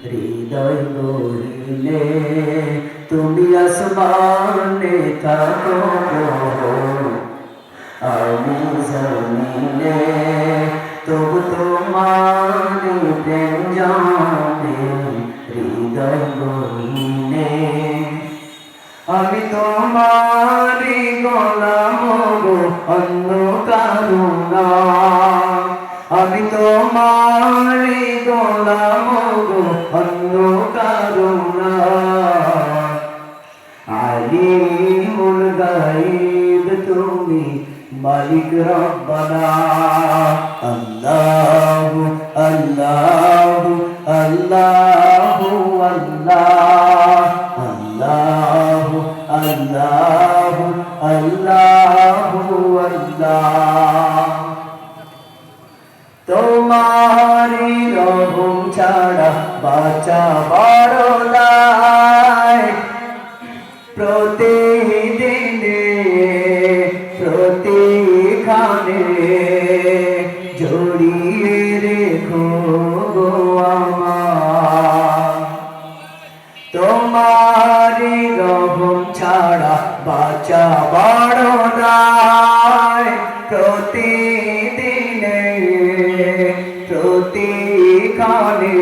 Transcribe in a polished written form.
হৃদয় গড়িলে তুমি আসমানে থাকো আমি জমিনে তবু তোমারি প্রেম জানে হৃদয় গড়িলে আমি তোমারি গোলাম গো অন্য কারো না আমি তোমারি গোলাম গো অন্য কারো না আলিমুল গায়ব তুমি মালিক রব্বানা আল্লাহু আল্লাহু আল্লাহু আল্লাহ আল্লাহু আল্লাহু আল্লাহু আল্লাহ তোমারি রহম ছাড়া বাঁচা বড় দায় প্রতিদিনে প্রতিখানে জড়িয়ে রেখো গো আমার তোমারি রহম ছাড়া বাঁচা বড় দায় প্রতিদিনে প্রতিখানে